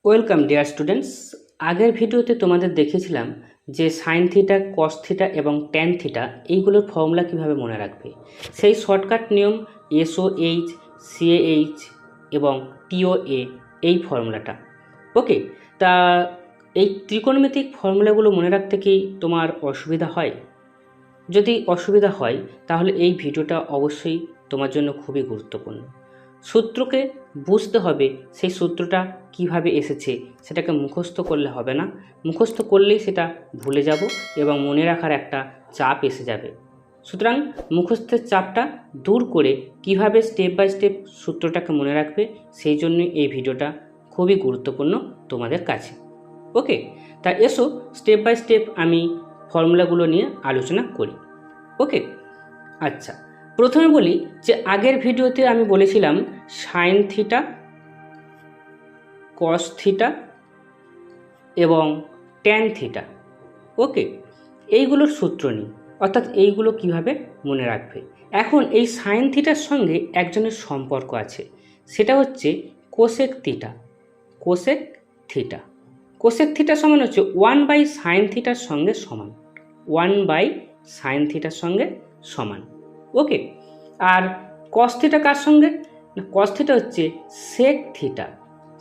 Welcome dear students. আগের ভিডিওতে তোমাদের দেখিয়েছিলাম যে সাইন থিটা, কস থিটা এবং ট্যান থিটা এইগুলোর ফর্মুলা কিভাবে মনে রাখবে। সেই শর্টকাট নিয়ম এসওএইচ, সিএএইচ এবং টিওএ এই ফর্মুলাটা। ওকে, তা এই ত্রিকোণমিতিক ফর্মুলাগুলো মনে রাখতে কি তোমার অসুবিধা হয়? যদি অসুবিধা হয় তাহলে এই ভিডিওটা অবশ্যই তোমার জন্য খুবই গুরুত্বপূর্ণ। সূত্রকে বুঝতে হবে, সেই সূত্রটা কিভাবে এসেছে সেটাকে মুখস্থ করলে হবে না। মুখস্থ করলেই সেটা ভুলে যাব এবং মনে রাখার একটা চাপ এসে যাবে। সুতরাং মুখস্থের চাপটা দূর করে কিভাবে স্টেপ বাই স্টেপ সূত্রটাকে মনে রাখবে, সেই জন্যই এই ভিডিওটা খুবই গুরুত্বপূর্ণ তোমাদের কাছে। ওকে, তা এসো স্টেপ বাই স্টেপ আমি ফর্মুলাগুলো নিয়ে আলোচনা করি। ওকে, আচ্ছা, প্রথমে বলি যে আগের ভিডিওতে আমি বলেছিলাম সাইন থিটা, কস থিটা এবং ট্যান থিটা। ওকে, এইগুলোর সূত্র নিই, অর্থাৎ এইগুলো কিভাবে মনে রাখবে। এখন এই সাইন থিটার সঙ্গে একজনের সম্পর্ক আছে, সেটা হচ্ছে cosec theta. Cosec theta, cosec theta সমান হচ্ছে 1 বাই সাইন থিটার সঙ্গে সমান। 1 বাই সাইন থিটার সঙ্গে সমান। ওকে, আর কস থিটা কার সঙ্গে? কস থিটা হচ্ছে sec theta.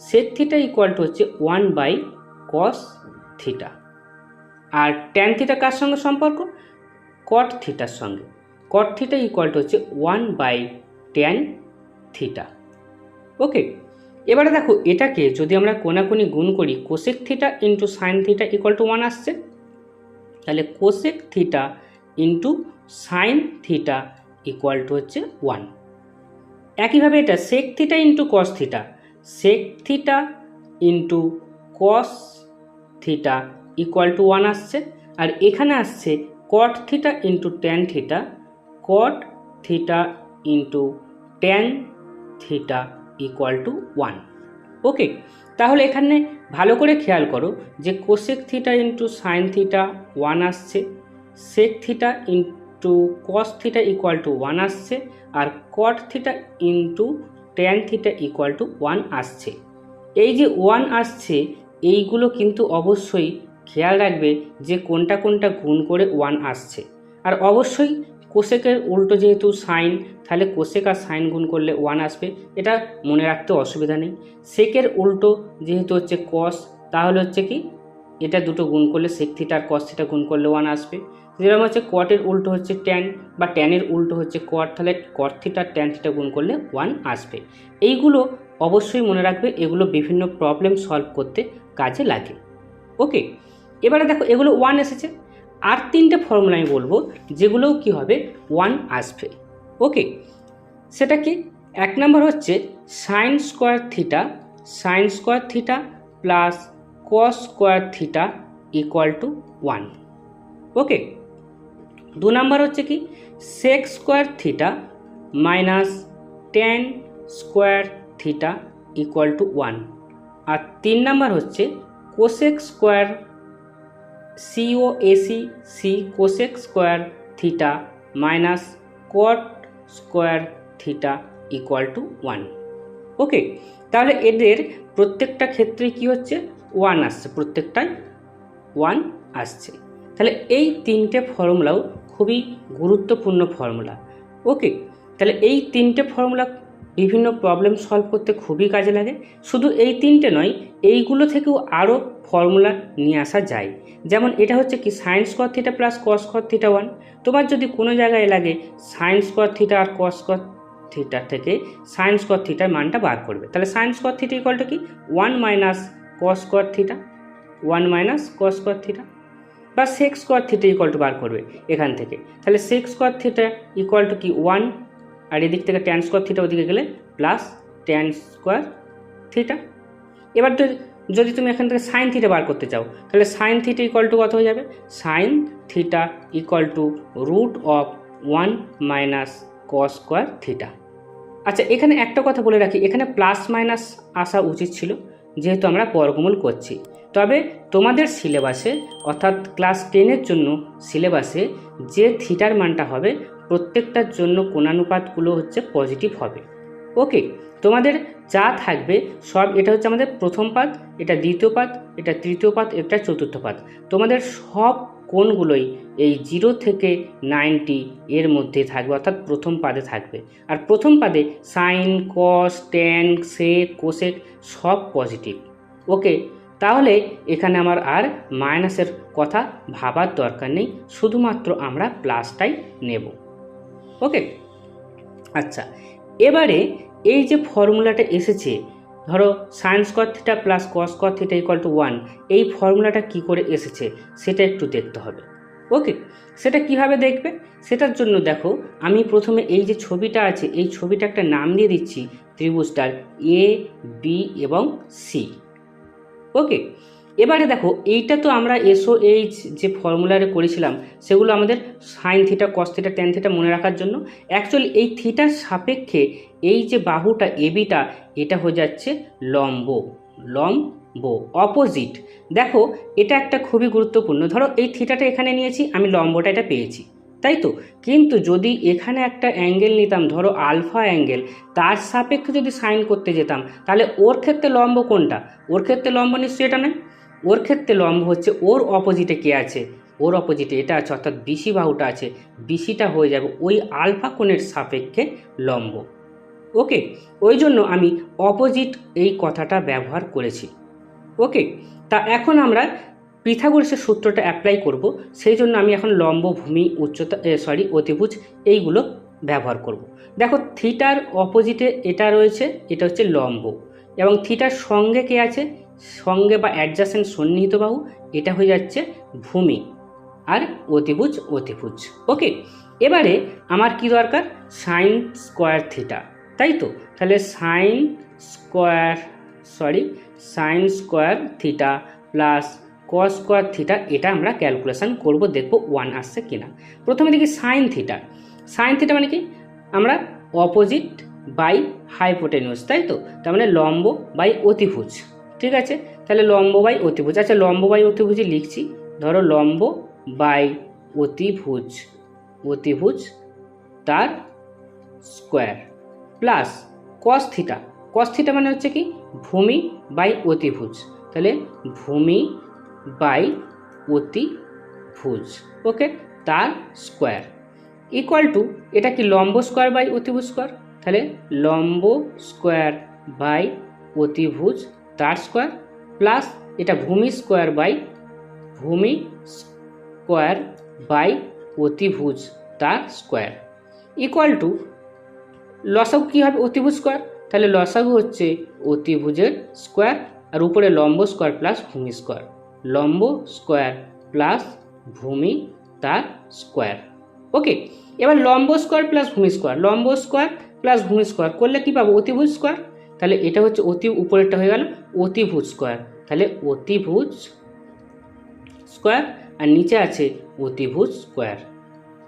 Sec theta equal to হচ্ছে 1 বাই কস থিটা। আর ট্যান থিটা কার সঙ্গে সম্পর্ক? কট থিটার সঙ্গে। কট থিটা ইকুয়াল টু হচ্ছে 1 বাই ট্যান থিটা। ওকে, এবারে দেখো এটাকে যদি আমরা কোনাকুনি গুণ করি, cosec theta into sine theta equal to 1 আসছে। তাহলে cosec theta into sine theta equal to হচ্ছে 1। একইভাবে এটা sec theta into cos theta, sec theta into cos theta equal to 1 আসছে। আর এখানে আসছে cot theta into tan theta, cot theta into tan theta equal to 1। Okay, তাহলে এখানে ভালো করে খেয়াল করো যে cosec theta into sine theta 1 আসছে, সেক theta into cos theta equal to 1 আসছে, আর cot theta into tan theta equal to 1 আসছে। এই যে 1 আসছে এইগুলো কিন্তু অবশ্যই খেয়াল রাখবে যে কোনটা কোনটা গুণ করে 1 আসছে। আর অবশ্যই কোসেকের উল্টো যেহেতু সাইন, তাহলে কোসেক আর সাইন গুণ করলে 1 আসবে, এটা মনে রাখতে অসুবিধা নেই। সেকের উল্টো যেহেতু হচ্ছে কস, তাহলে হচ্ছে কি এটা দুটো গুণ করলে সেক থিটা আর কস থিটা গুণ করলে 1 আসবে। যেরকম হচ্ছে কটের উল্টো হচ্ছে ট্যান, বা ট্যানের উল্টো হচ্ছে কট, তাহলে কট থিটা ট্যান থিটা গুণ করলে 1 আসবে। এইগুলো অবশ্যই মনে রাখবে, এগুলো বিভিন্ন প্রবলেম সলভ করতে কাজে লাগে। ওকে, এবারে দেখো এগুলো 1 এসেছে, আর তিনটে ফর্মুলা আমি বলবো যেগুলোও কি হবে 1 আসবে। ওকে, সেটা কি? এক নম্বর হচ্ছে sine square theta, sine square theta plus cos square theta equal to 1। Okay, 2 নম্বর হচ্ছে কি sec square theta minus tan square theta equal to 1। আর 3 নম্বর হচ্ছে কোসেক স্কোয়ার সি cosec square theta minus cot square theta equal to 1। Okay, তাহলে এদের প্রত্যেকটা ক্ষেত্রে কি হচ্ছে 1 আসছে, প্রত্যেকটাই 1 আসছে। তাহলে এই তিনটে ফর্মুলাও খুবই গুরুত্বপূর্ণ ফর্মুলা। ওকে, তাহলে এই তিনটে ফর্মুলা বিভিন্ন প্রবলেম সলভ করতে খুবই কাজে লাগে। শুধু এই তিনটে নয়, এইগুলো থেকেও আরও ফর্মুলা নিয়ে আসা যায়। যেমন এটা হচ্ছে কি sine square theta plus cos square theta 1। তোমার যদি কোনো জায়গায় লাগে সাইন স্কোয়ার থিটা আর কস স্কোয়ার থিটা থেকে সাইন স্কোয়ার থিটার মানটা বার করবে, তাহলে sine square theta equal to কি 1 minus cos square theta, 1 minus cos square theta, বা sec square theta equal to বার করবে এখান থেকে। তাহলে sec square theta equal to কি 1, আর এদিক থেকে ট্যান স্কোয়ার থিটা ওদিকে গেলে প্লাস ট্যান স্কোয়ার থিটা। এবার যদি তুমি এখান থেকে সাইন থিটা বার করতে চাও, তাহলে সাইন থিটা ইকুয়াল টু কত হয়ে যাবে? Sine theta equal to root of 1 minus cos square theta. আচ্ছা, এখানে একটা কথা বলে রাখি, এখানে প্লাস মাইনাস আসা উচিত ছিল যেহেতু আমরা বর্গমূল করছি। তবে তোমাদের সিলেবাসে অর্থাৎ ক্লাস 10-এর জন্য সিলেবাসে যে থিটার মানটা হবে প্রত্যেকটার জন্য কোণানুপাতগুলো হচ্ছে পজিটিভ হবে। ওকে, তোমাদের যা থাকবে সব, এটা হচ্ছে আমাদের প্রথম পাদ, এটা দ্বিতীয় পাদ, এটা তৃতীয় পাদ, এটা চতুর্থ পাদ। তোমাদের সব কোণগুলোই এই 0 থেকে 90 এর মধ্যে থাকবে, অর্থাৎ প্রথম পাদে থাকবে। আর প্রথম পাদে সাইন, কস, ট্যান, সেক, কোসেক সব পজিটিভ। ওকে, তাহলে এখানে আমার আর মাইনাসের কথা ভাবার দরকার নেই, শুধুমাত্র আমরা প্লাসটাই নেব। ওকে, আচ্ছা, এবারে এই যে ফর্মুলাটা এসেছে, ধরো sine square theta plus cos square theta equal to 1, এই ফর্মুলাটা কি করে এসেছে সেটা একটু দেখতে হবে। ওকে, সেটা কিভাবে দেখবে? সেটার জন্য দেখো, আমি প্রথমে এই যে ছবিটা আছে, এই ছবিটা একটা নাম দিয়ে দিচ্ছি, ত্রিভুজটার এ, বি এবং সি। ওকে, এবারে দেখো, এইটা তো আমরা এসওএইচ যে ফর্মুলারে করেছিলাম সেগুলো আমাদের sine theta, cos theta, tan theta মনে রাখার জন্য। অ্যাকচুয়ালি এই থিটার সাপেক্ষে এই যে বাহুটা এবিটা, এটা হয়ে যাচ্ছে লম্ব, লম্ব অপোজিট। দেখো, এটা একটা খুবই গুরুত্বপূর্ণ। ধরো এই থিটাটা এখানে নিয়েছি, আমি লম্বটা এটা পেয়েছি, তাই তো? কিন্তু যদি এখানে একটা অ্যাঙ্গেল নিতাম, ধরো আলফা অ্যাঙ্গেল, তার সাপেক্ষে যদি সাইন করতে যেতাম, তাহলে ওর ক্ষেত্রে লম্ব কোনটা? ওর ক্ষেত্রে লম্ব নিশ্চয়ই এটা নয়, ওর ক্ষেত্রে লম্ব হচ্ছে ওর অপোজিটে কে আছে, ওর অপোজিটে এটা আছে, অর্থাৎ বিসি বাহুটা আছে, বিসিটা হয়ে যাবে ওই আলফা কোণের সাপেক্ষে লম্ব। ওকে, ওই জন্য আমি অপোজিট এই কথাটা ব্যবহার করেছি। ওকে, তা এখন আমরা পিথাগোরাসের সূত্রটা অ্যাপ্লাই করব, সেই জন্য আমি এখন লম্ব, ভূমি, উচ্চতা, অতিভুজ এইগুলো ব্যবহার করব। দেখো, থিটার অপোজিটে এটা রয়েছে, এটা হচ্ছে লম্ব, এবং থিটার সঙ্গে কে আছে, সঙ্গে বা অ্যাডজাসেন্ট সন্নিহিত বাহু, এটা হয়ে যাচ্ছে ভূমি, আর অতিভুজ অতিভুজ। ওকে, এবারে আমার কি দরকার? সাইন স্কোয়ার থিটা, তাই তো? তাহলে sine square theta plus cos square theta, এটা আমরা ক্যালকুলেশন করব, দেখব 1 আসছে কিনা। প্রথমে দেখি সাইন থিটা। সাইন থিটা মানে কি? আমরা অপোজিট বাই হাইপোটেনিউস, তাই তো? তার মানে লম্ব বাই অতিভুজ। ঠিক আছে, তাহলে লম্ব বাই অতিভুজ। আচ্ছা, লম্ব বাই অতিভুজই লিখছি। ধরো লম্ব বাই অতিভুজ তার square plus cos theta. Cos theta মানে হচ্ছে কি? ভূমি বাই অতিভুজ, তাহলে ভূমি বাই অতিভুজ। ওকে, তার স্কোয়ার ইকুয়াল টু, এটা কি লম্ব স্কোয়ার বাই অতিভুজ স্কোয়ার, তাহলে লম্ব স্কোয়ার বাই অতিভুজ তার স্কোয়ার প্লাস এটা ভূমি স্কোয়ার বাই অতিভুজ তার স্কোয়ার ইকুয়াল টু, লসাগু কী হবে? অতিভুজ স্কোয়ার, তাহলে লসাগু হচ্ছে অতিভুজের স্কোয়ার, আর উপরে লম্ব স্কোয়ার প্লাস ভূমি স্কোয়ার, লম্ব স্কোয়ার প্লাস ভূমি তার স্কোয়ার। ওকে, এবার লম্ব স্কোয়ার প্লাস ভূমি স্কোয়ার, লম্ব স্কোয়ার প্লাস ভূমি স্কোয়ার করলে কী পাবো? অতিভুজ স্কোয়ার। তাহলে এটা হচ্ছে উপরেরটা হয়ে গেল অতিভুজ স্কোয়ার, তাহলে অতিভুজ স্কোয়ার, আর নিচে আছে অতিভুজ স্কোয়ার।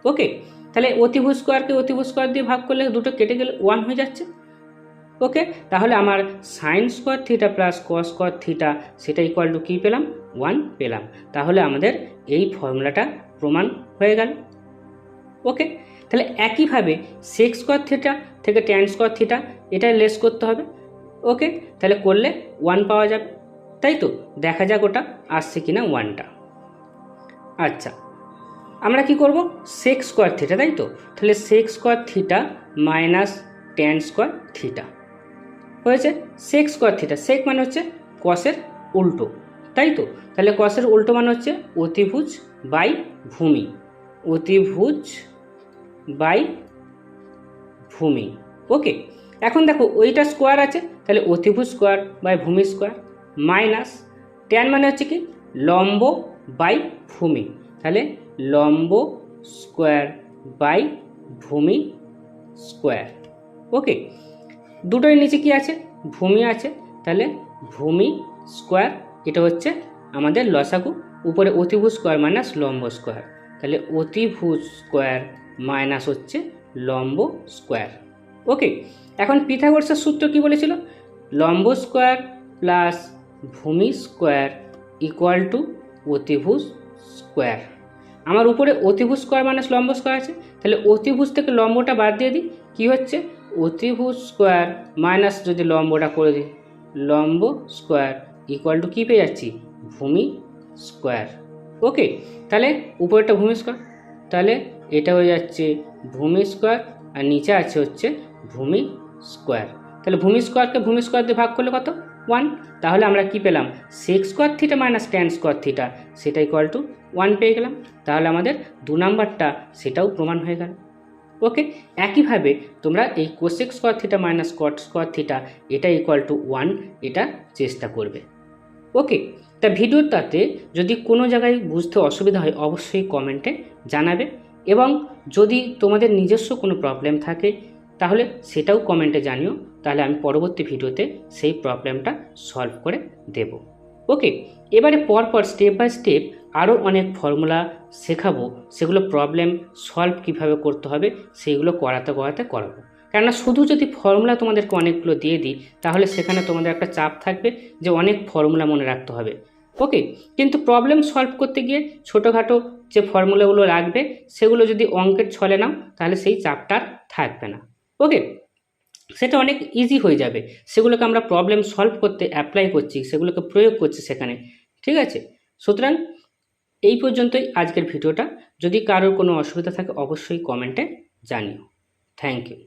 ওকে, তাহলে অতিভুজ স্কোয়ারকে অতিভুজ স্কোয়ার দিয়ে ভাগ করলে দুটো কেটে গেলে 1 হয়ে যাচ্ছে। ওকে, তাহলে আমার sign square theta plus cos square theta, সেটা ইকুয়াল টু কী পেলাম? 1 পেলাম। তাহলে আমাদের এই ফর্মুলাটা প্রমাণ হয়ে গেল। ওকে, তাহলে একইভাবে সেক স্কোয়ার থিটা থেকে ট্যান স্কোয়ার থিটা, এটা লেস করতে হবে। ওকে, তাহলে করলে 1 পাওয়া যাবে, তাই তো? দেখা যাক ওটা আসছে কিনা 1টা। আচ্ছা, আমরা কি করব? সেক স্কোয়ার থিটা, তাই তো? তাহলে sec square theta minus tan square theta হয়েছে সেক স্কোয়ার থিটা। সেক মানে হচ্ছে কসের উল্টো, তাই তো? তাহলে কসের উল্টো মানে হচ্ছে অতিভুজ বাই ভূমি, অতিভুজ বাই ভূমি। ওকে, এখন দেখো ওইটা স্কোয়ার আছে, তাহলে অতিভুজ স্কোয়ার বাই ভূমি স্কোয়ার মাইনাস ট্যান মানে হচ্ছে কি? লম্ব বাই ভূমি, তাহলে লম্ব স্কোয়ার বাই ভূমি স্কোয়ার। ওকে, দুটোর নিচে কি আছে? ভূমি আছে, তাহলে ভূমি স্কোয়ার, এটা হচ্ছে আমাদের লসাগু। উপরে অতিভুজ স্কোয়ার মাইনাস লম্ব স্কোয়ার, তাহলে অতিভুজ স্কোয়ার মাইনাস হচ্ছে লম্ব স্কোয়ার। ওকে, এখন পিথাগোরাসের সূত্র কি বলেছিল? লম্ব স্কোয়ার প্লাস ভূমি স্কোয়ার ইকুয়াল টু অতিভুজ স্কোয়ার। আমার উপরে অতিভুজ স্কোয়ার মাইনাস লম্ব স্কোয়ার আছে, তাহলে অতিভুজ থেকে লম্বটা বাদ দিয়ে দিই, কী হচ্ছে? অতিভুজ স্কোয়ার মাইনাস যদি লম্বটা করে দিই লম্ব স্কোয়ার ইকুয়াল টু কী পেয়ে যাচ্ছি ভূমি স্কোয়ার। ওকে, তাহলে উপরেরটা ভূমি স্কোয়ার, তাহলে এটা হয়ে যাচ্ছে ভূমি স্কোয়ার আর নিচে আছে হচ্ছে ভূমি স্কোয়ার। তাহলে ভূমি স্কোয়ারকে ভূমি স্কোয়ার দিয়ে ভাগ করলে কত 1, তাহলে আমরা কি পেলাম sec square theta minus tan square theta সেটা ইকুয়াল টু 1 পেয়ে গেলাম। তাহলে আমাদের 2 নাম্বারটা সেটাও প্রমাণ হয়ে গেল। ওকে, একইভাবে তোমরা এই cosec square theta minus cot square theta এটা ইকুয়াল টু 1 এটা চেষ্টা করবে। ওকে, তা ভিডিওটাতে যদি কোনো জায়গায় বুঝতে অসুবিধা হয় অবশ্যই কমেন্টে জানাবে, এবং যদি তোমাদের নিজস্ব কোনো প্রবলেম থাকে তাহলে সেটাও কমেন্টে জানিও, তাহলে আমি পরবর্তী ভিডিওতে সেই প্রবলেমটা সলভ করে দেব। ওকে, এবারে পরপর স্টেপ বাই স্টেপ আরও অনেক ফর্মুলা শেখাবো, সেগুলো প্রবলেম সলভ কিভাবে করতে হবে সেইগুলো করাতে করাবো। কেননা শুধু যদি ফর্মুলা তোমাদেরকে অনেকগুলো দিয়ে দিই তাহলে সেখানে তোমাদের একটা চাপ থাকবে যে অনেক ফর্মুলা মনে রাখতে হবে। ওকে, কিন্তু প্রবলেম সলভ করতে গিয়ে ছোটোখাটো যে ফর্মুলাগুলো লাগবে সেগুলো যদি অঙ্কের ছলে নাও তাহলে সেই চাপটা থাকবে না। ওকে, সেটা অনেক ইজি হয়ে যাবে, সেগুলোকে আমরা প্রবলেম সলভ করতে অ্যাপ্লাই করছি, সেগুলোকে প্রয়োগ করছি সেখানে। ঠিক আছে, সুতরাং এই পর্যন্তই আজকের ভিডিওটা। যদি কারোর কোনো অসুবিধা থাকে অবশ্যই কমেন্টে জানিও। Thank you.